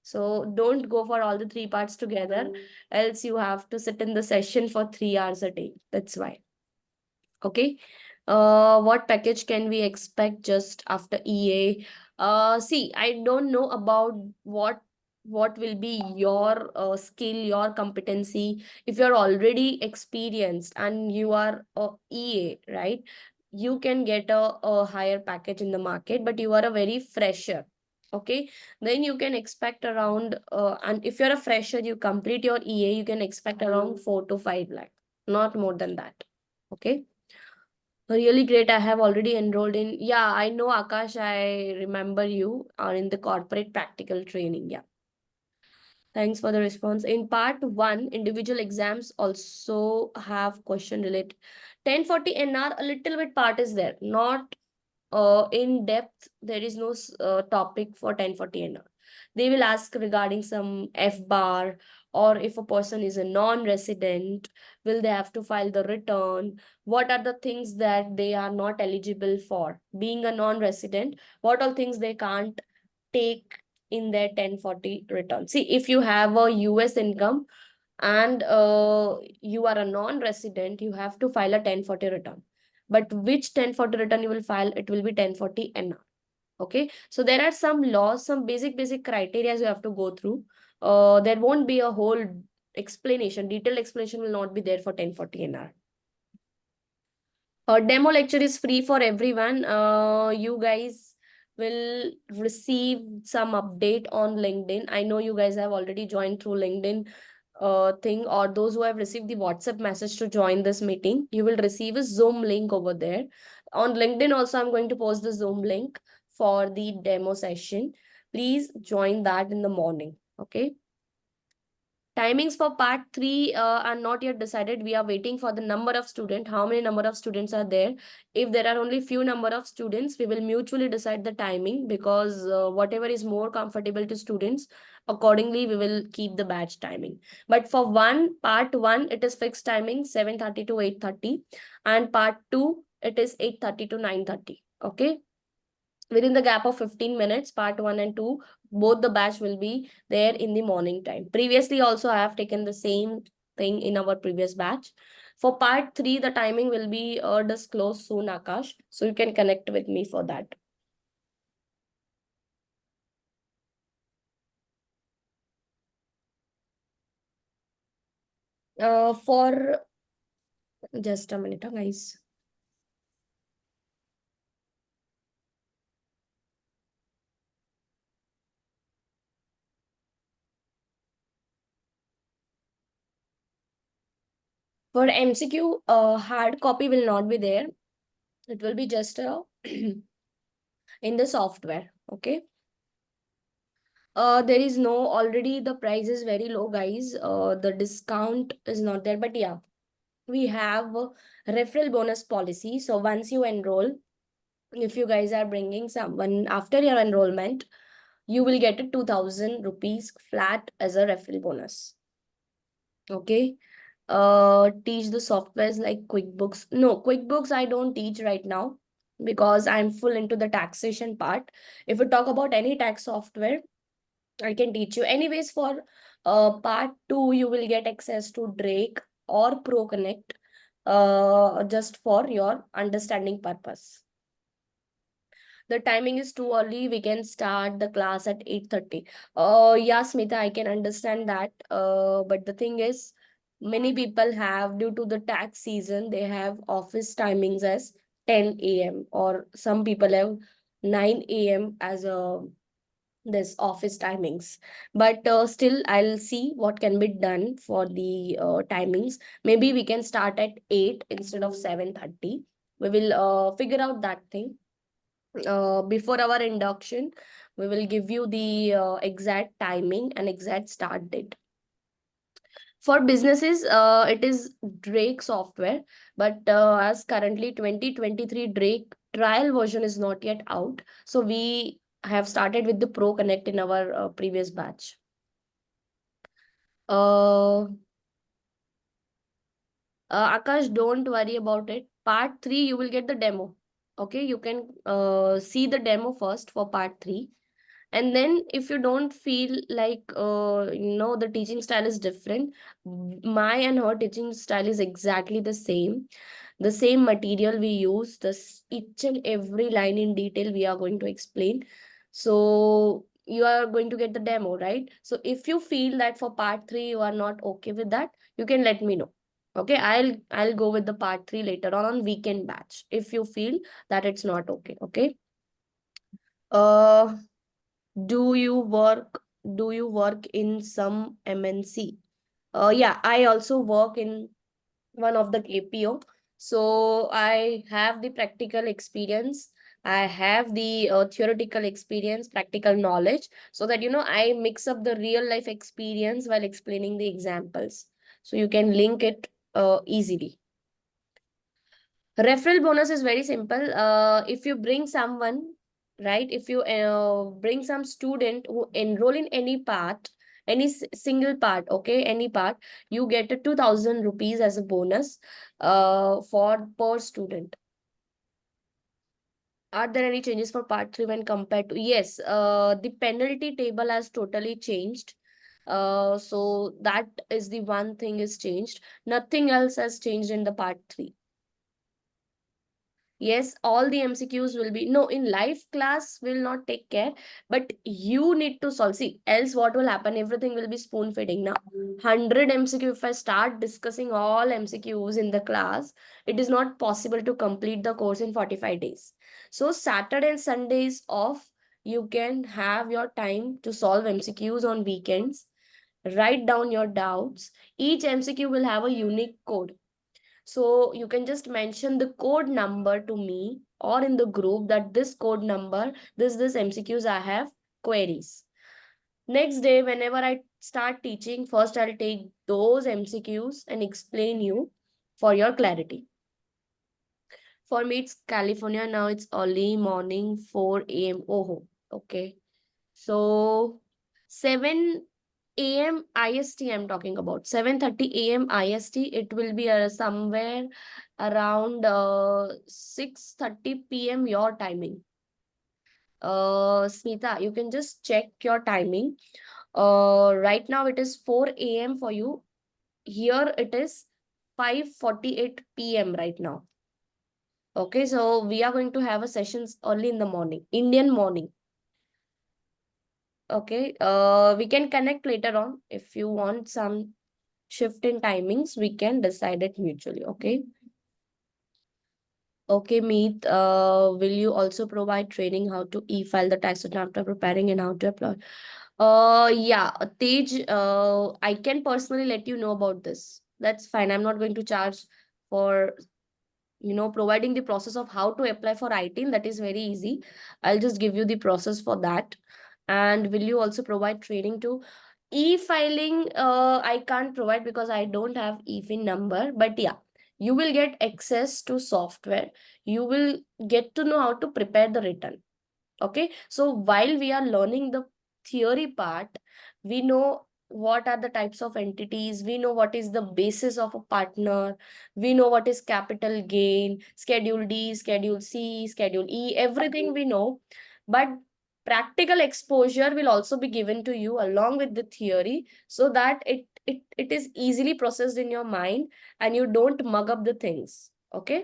So don't go for all the 3 parts together, else you have to sit in the session for 3 hours a day. That's why. Okay. What package can we expect just after EA? See, I don't know about what will be your skill, your competency. If you're already experienced and you are a EA, right? You can get a higher package in the market, but you are a very fresher. Okay, then you can expect around, and if you're a fresher, you complete your EA, you can expect around 4 to 5 lakh, not more than that. Okay. Really great. I have already enrolled in. Yeah, I know, Akash. I remember you are in the corporate practical training. Yeah. Thanks for the response. In part one, individual exams also have question related. 1040 NR, a little bit part is there. Not in depth, there is no topic for 1040 NR. They will ask regarding some F bar, or if a person is a non-resident, will they have to file the return? What are the things that they are not eligible for? Being a non-resident, what all things they can't take in their 1040 return? See, if you have a US income and you are a non-resident, you have to file a 1040 return. But which 1040 return you will file? It will be 1040 NR. Okay, so there are some laws, some basic criteria you have to go through. There won't be a whole explanation, detailed explanation will not be there for 1040 NR. Demo lecture is free for everyone. You guys will receive some update on LinkedIn. I know you guys have already joined through LinkedIn thing, or those who have received the WhatsApp message to join this meeting, you will receive a Zoom link over there. On LinkedIn also, I'm going to post the Zoom link for the demo session. Please join that in the morning. Okay. Timings for part 3 are not yet decided. We are waiting for the number of students. How many number of students are there? If there are only few number of students, we will mutually decide the timing, because whatever is more comfortable to students, accordingly we will keep the batch timing. But for part 1, it is fixed timing 7:30 to 8:30, and part 2, it is 8:30 to 9:30. Okay. Within the gap of 15 minutes, part 1 and 2, both the batch will be there in the morning time. Previously also, I have taken the same thing in our previous batch. For part 3, the timing will be disclosed soon, Akash. So you can connect with me for that. For just a minute, guys. For MCQ, hard copy will not be there. It will be just in the software. Okay. There is no, already the price is very low, guys. The discount is not there, but yeah, we have a referral bonus policy. So once you enroll, if you guys are bringing someone after your enrollment, you will get a 2000 rupees flat as a referral bonus. Okay. Teach the softwares like QuickBooks. No, QuickBooks I don't teach right now because I'm full into the taxation part. If we talk about any tax software, I can teach you. Anyways, for part two, you will get access to Drake or Pro Connect just for your understanding purpose. The timing is too early. We can start the class at 8:30. Yeah, Smita, I can understand that. But the thing is, many people have, due to the tax season, they have office timings as 10 a.m. or some people have 9 a.m. as a this office timings. But still, I'll see what can be done for the timings. Maybe we can start at 8 instead of 7:30. We will figure out that thing before our induction. We will give you the exact timing and exact start date. For businesses, it is Drake software, but as currently 2023 Drake trial version is not yet out, so we have started with the Pro Connect in our previous batch. uh, Akash, don't worry about it. Part 3, you will get the demo. Okay, you can see the demo first for part 3. And then if you don't feel like, the teaching style is different, my and her teaching style is exactly the same material we use, this each and every line in detail we are going to explain. So you are going to get the demo, right? So if you feel that for part 3 you are not okay with that, you can let me know. Okay, I'll go with the part 3 later on weekend batch if you feel that it's not okay. Okay. uh do you work do you work in some MNC? Yeah, I also work in one of the KPO. So I have the practical experience. I have the theoretical experience, practical knowledge, so that I mix up the real life experience while explaining the examples. So you can link it easily. Referral bonus is very simple. If you bring someone, right? If you bring some student who enroll in any part, any single part, okay, any part, you get a 2000 rupees as a bonus for per student. Are there any changes for part 3 when compared to? Yes, the penalty table has totally changed. So that is the one thing is changed. Nothing else has changed in the part 3. Yes, all the MCQs will be, no, in live class will not take care, but you need to solve. See, else what will happen? Everything will be spoon feeding now. 100 MCQ, if I start discussing all MCQs in the class, it is not possible to complete the course in 45 days. So Saturday and Sundays off, you can have your time to solve MCQs on weekends. Write down your doubts. Each MCQ will have a unique code. So you can just mention the code number to me or in the group that this code number, this MCQs I have queries. Next day, whenever I start teaching, first I'll take those MCQs and explain you for your clarity. For me, it's California now. It's early morning, 4 a.m. Oh, okay. So 7 a.m. IST I'm talking about. 7:30 a.m. IST. It will be somewhere around 6:30 p.m. your timing. Smita, you can just check your timing. Right now it is 4 a.m. for you. Here it is 5:48 p.m. right now. Okay, so we are going to have a sessions early in the morning, Indian morning. Okay, we can connect later on. If you want some shift in timings, we can decide it mutually. Okay. Okay, Meet, will you also provide training how to e-file the tax return after preparing and how to apply? Yeah, Tej, I can personally let you know about this. That's fine. I'm not going to charge for providing the process of how to apply for ITIN. That is very easy. I'll just give you the process for that. And will you also provide training to e-filing? I can't provide because I don't have e-fin number, but yeah, You will get access to software. You will get to know how to prepare the written. Okay, so while we are learning the theory part, we know what are the types of entities, we know what is the basis of a partner, we know what is capital gain, schedule D, schedule C, schedule E, everything we know. But practical exposure will also be given to you along with the theory, so that it is easily processed in your mind and you don't mug up the things. Okay,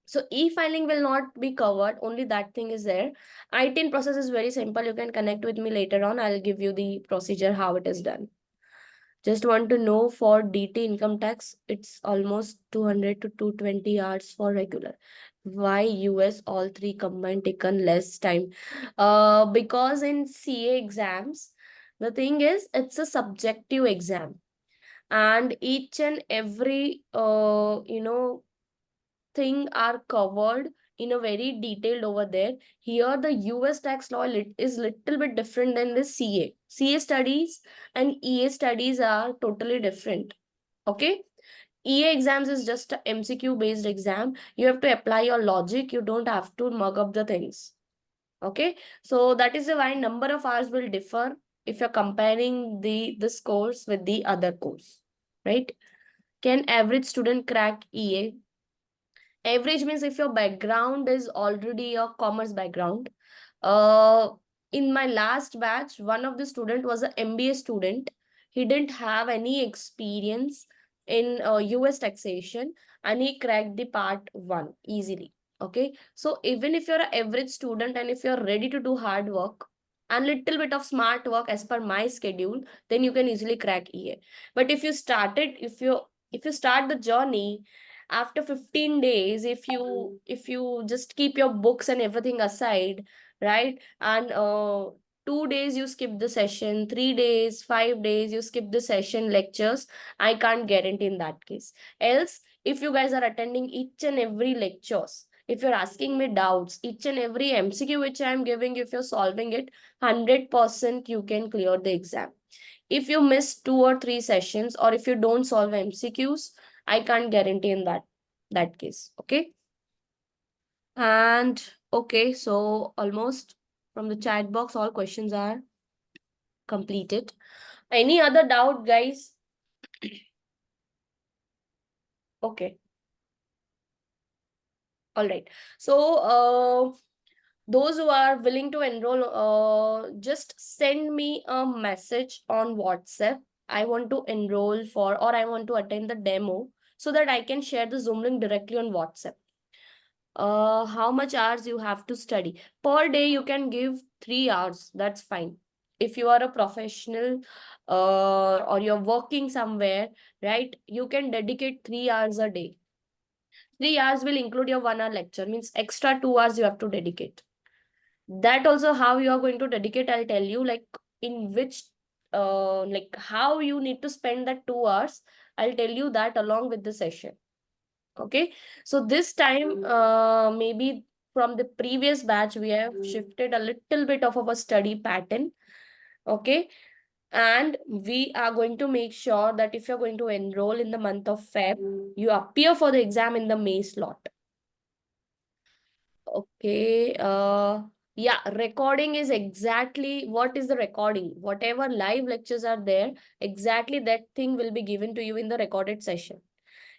so e-filing will not be covered, only that thing is there. ITIN process is very simple. You can connect with me later on. I'll give you the procedure, how it is done. Just want to know for DT income tax, it's almost 200 to 220 hours for regular. Why US all three combined taken less time? Because in CA exams, the thing is it's a subjective exam, and each and every thing are covered in a very detailed over there. Here, the US tax law is little bit different than the CA. CA studies and EA studies are totally different. Okay. EA exams is just a MCQ based exam. You have to apply your logic. You don't have to mug up the things. Okay. So that is why number of hours will differ if you're comparing this course with the other course. Right. Can average student crack EA? Average means if your background is already a commerce background. uh in my last batch, one of the student was an MBA student. He didn't have any experience in US taxation, and he cracked the part 1 easily. Okay, so even if you're an average student and if you're ready to do hard work and little bit of smart work as per my schedule, then you can easily crack EA. But if you start the journey after 15 days, if you just keep your books and everything aside, right, and 2 days you skip the session, 3 days, 5 days you skip the session lectures, I can't guarantee in that case. Else, if you guys are attending each and every lectures, if you're asking me doubts, each and every MCQ which I am giving, if you're solving it, 100% you can clear the exam. If you miss 2 or 3 sessions, or if you don't solve MCQs, I can't guarantee in that case. Okay. And okay, so almost from the chat box, all questions are completed. Any other doubt, guys? Okay. All right. So those who are willing to enroll, just send me a message on WhatsApp. I want to enroll for, or I want to attend the demo, so that I can share the Zoom link directly on WhatsApp. How much hours you have to study per day? You can give 3 hours, that's fine. If you are a professional, or you're working somewhere, right, you can dedicate 3 hours a day. 3 hours will include your 1 hour lecture, means extra 2 hours you have to dedicate. That also, how you are going to dedicate, I'll tell you, like in which like how you need to spend that 2 hours, I'll tell you that along with the session. Okay, so this time, maybe from the previous batch, we have shifted a little bit of our study pattern. Okay, and we are going to make sure that if you're going to enroll in the month of Feb, you appear for the exam in the May slot. Okay, yeah, recording is exactly what is the recording. Whatever live lectures are there, exactly that thing will be given to you in the recorded session.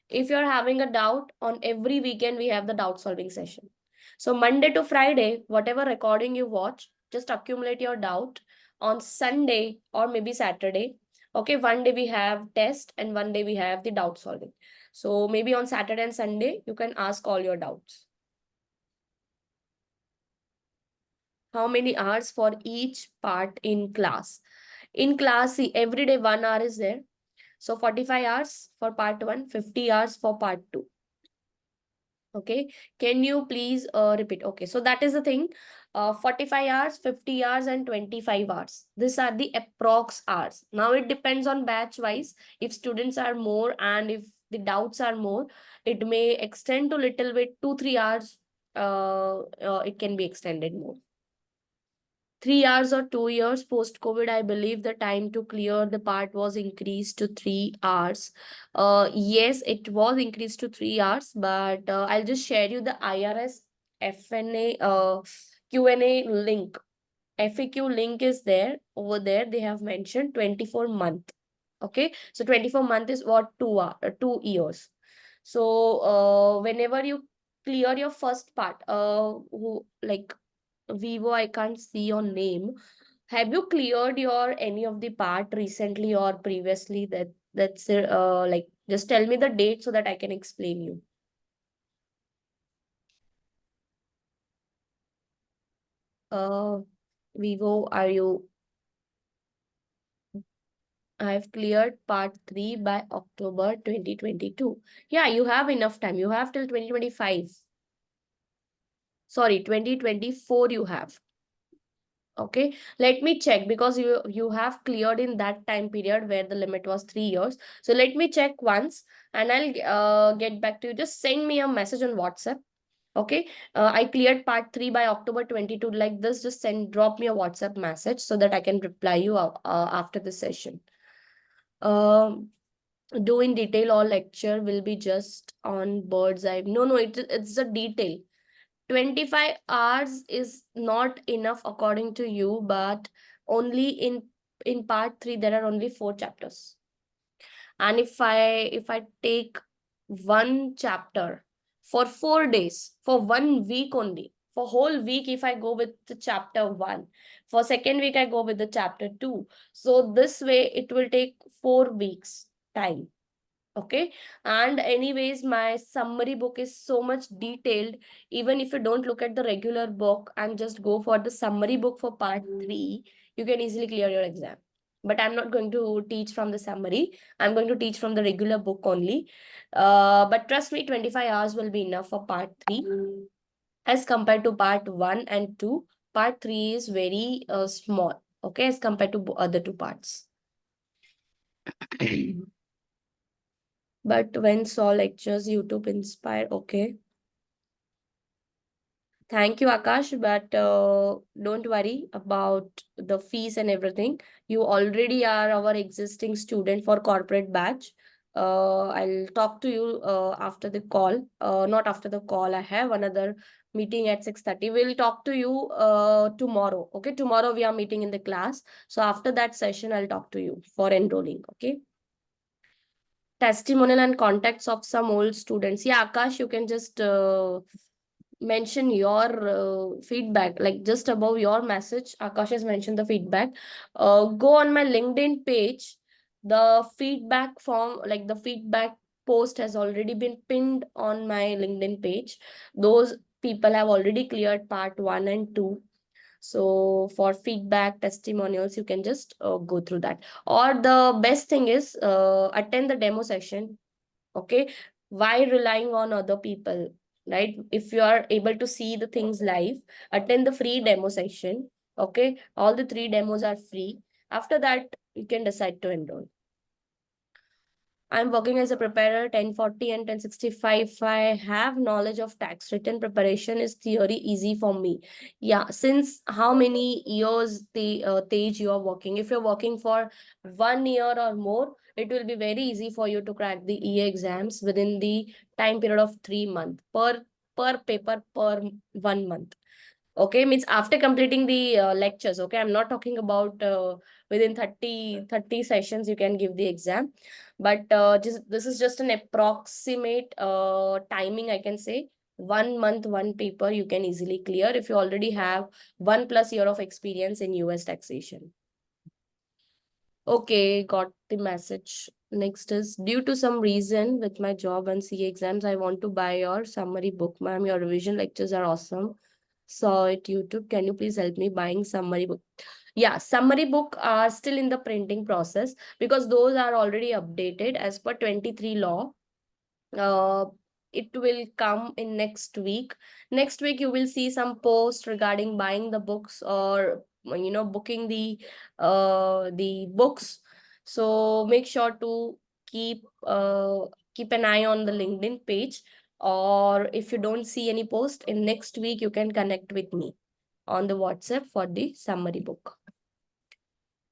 If you're having a doubt, on every weekend we have the doubt solving session. So Monday to Friday, whatever recording you watch, just accumulate your doubt. On Sunday or maybe Saturday, okay, one day we have test and one day we have the doubt solving. So maybe on Saturday and Sunday you can ask all your doubts. How many hours for each part in class? In class, see, every day 1 hour is there. So 45 hours for part 1, 50 hours for part 2. Okay, can you please repeat? Okay, so that is the thing. 45 hours, 50 hours, and 25 hours. These are the approx hours. Now it depends on batch wise. If students are more and if the doubts are more, it may extend to little bit, 2-3 hours. It can be extended more. 3 hours or 2 years post COVID, I believe the time to clear the part was increased to 3 hours. Yes, it was increased to 3 hours, but I'll just share you the IRS FNA Q&A link. FAQ link is there. Over there, they have mentioned 24 month. Okay, so 24 month is what, 2 years. So whenever you clear your first part, who like Vivo, I can't see your name. Have you cleared your any of the part recently or previously? That's like, just tell me the date so that I can explain you. Uh, Vivo, are you? I've cleared part 3 by October 2022. Yeah, you have enough time. You have till 2025. Sorry, 2024 you have. Okay, let me check because you have cleared in that time period where the limit was 3 years. So let me check once and I'll get back to you. Just send me a message on WhatsApp. Okay, I cleared part 3 by October 22 like this. Just drop me a WhatsApp message so that I can reply you after the session. Um, do in detail or lecture will be just on bird's eye. No, no, it's a detail. 25 hours is not enough according to you, but only in part 3 there are only 4 chapters. And if I take one chapter for 4 days, for 1 week only, for whole week, if I go with the chapter 1, for second week I go with the chapter 2, so this way it will take 4 weeks time. Okay, and anyways my summary book is so much detailed. Even if you don't look at the regular book and just go for the summary book for part 3, you can easily clear your exam. But I'm not going to teach from the summary. I'm going to teach from the regular book only. But trust me, 25 hours will be enough for part 3 as compared to part 1 and 2. Part 3 is very small, okay, as compared to other two parts. But when saw lectures, YouTube inspire. Okay. Thank you, Akash. But don't worry about the fees and everything. You already are our existing student for corporate batch. I'll talk to you after the call. Not after the call. I have another meeting at 6:30. We'll talk to you tomorrow. Okay. Tomorrow we are meeting in the class. So after that session, I'll talk to you for enrolling. Okay. Testimonial and contacts of some old students. Yeah, Akash, you can just mention your feedback, like just above your message. Akash has mentioned the feedback. Go on my LinkedIn page. The feedback form, like the feedback post has already been pinned on my LinkedIn page. Those people have already cleared part 1 and 2. So for feedback testimonials, you can just go through that. Or the best thing is attend the demo session. Okay, why relying on other people, right? If you are able to see the things live, attend the free demo session. Okay, all the 3 demos are free. After that, you can decide to enroll. I'm working as a preparer 1040 and 1065. If I have knowledge of tax return preparation, is theory easy for me? Yeah, since how many years the Tej you are working? If you're working for 1 year or more, it will be very easy for you to crack the EA exams within the time period of 3 months per paper per 1 month. Okay, means after completing the lectures. Okay, I'm not talking about within 30 sessions you can give the exam, but just this is just an approximate timing, I can say. 1 month, one paper you can easily clear if you already have 1+ year of experience in US taxation. Okay, got the message. Next is, due to some reason with my job and CA exams, I want to buy your summary book. Ma'am, your revision lectures are awesome. Saw it YouTube. Can you please help me buying summary book? Yeah, summary book are still in the printing process because those are already updated as per 23 law. uh, it will come in next week. Next week you will see some post regarding buying the books or booking the books. So make sure to keep an eye on the LinkedIn page, or if you don't see any post in next week, you can connect with me. on the WhatsApp for the summary book.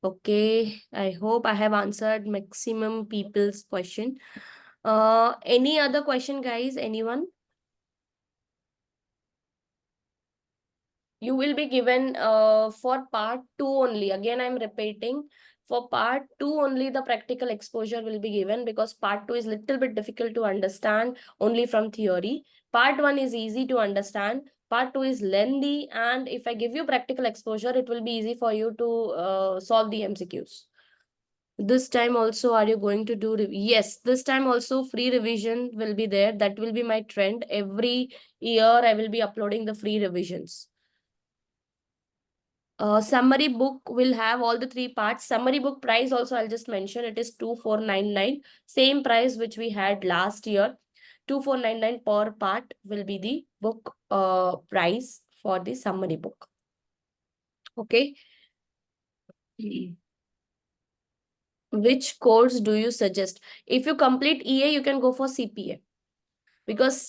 Okay, I hope I have answered maximum people's question. Any other question, guys? Anyone? You will be given for part 2 only. Again, I'm repeating, for part 2 only the practical exposure will be given, because part 2 is little bit difficult to understand only from theory. Part 1 is easy to understand. Part 2 is lengthy, and if I give you practical exposure, it will be easy for you to solve the MCQs. This time also, are you going to do? Yes, this time also free revision will be there. That will be my trend. Every year I will be uploading the free revisions. Summary book will have all the 3 parts. Summary book price also I'll just mention, it is 2499. Same price which we had last year. 2499 per part will be the book price for the summary book. Okay. Which course do you suggest? If you complete EA, you can go for CPA. Because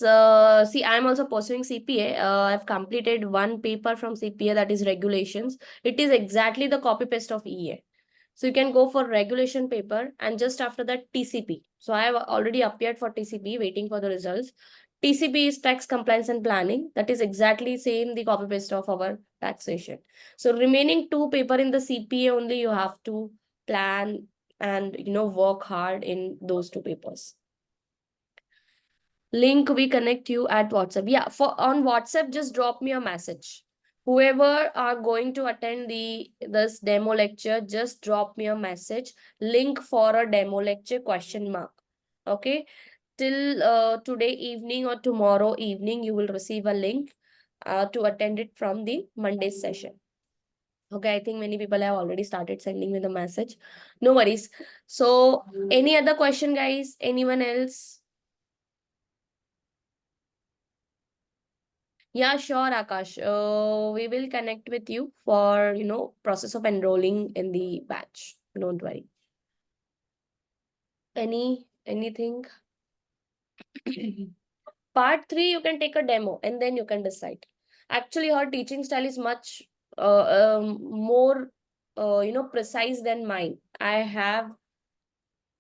see, I'm also pursuing CPA. I've completed one paper from CPA, that is regulations. It is exactly the copy paste of EA. So you can go for regulation paper, and just after that TCP. So I have already appeared for TCP, waiting for the results. TCP is tax compliance and planning. That is exactly same the copy paste of our taxation. So remaining 2 paper in the CPA only, you have to plan and work hard in those 2 papers. Link we connect you at WhatsApp. Yeah, for on WhatsApp, just drop me a message. Whoever are going to attend this demo lecture, just drop me a message. Link for a demo lecture question mark. Okay. Till today evening or tomorrow evening, you will receive a link to attend it from the Monday session. Okay, I think many people have already started sending me the message. No worries. So, any other question, guys? Anyone else? Yeah, sure, Akash. We will connect with you for, process of enrolling in the batch. Don't worry. Anything? Part 3, you can take a demo and then you can decide. Actually, her teaching style is much more, precise than mine. I have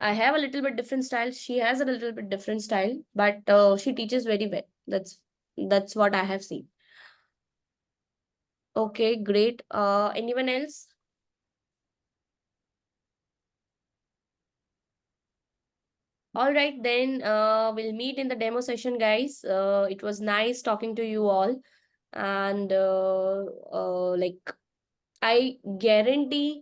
a little bit different style. She has a little bit different style, but she teaches very well. That's what I have seen. Okay, great. Anyone else? All right, then we'll meet in the demo session, guys. It was nice talking to you all. And like, I guarantee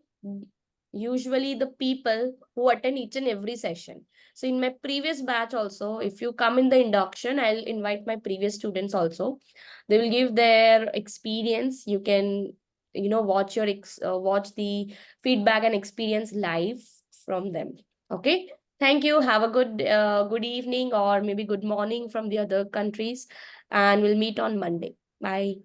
usually the people who attend each and every session. So in my previous batch also, if you come in the induction, I'll invite my previous students also. They will give their experience. You can, watch the feedback and experience live from them. Okay. Thank you. Have a good evening or maybe good morning from the other countries, and we'll meet on Monday. Bye.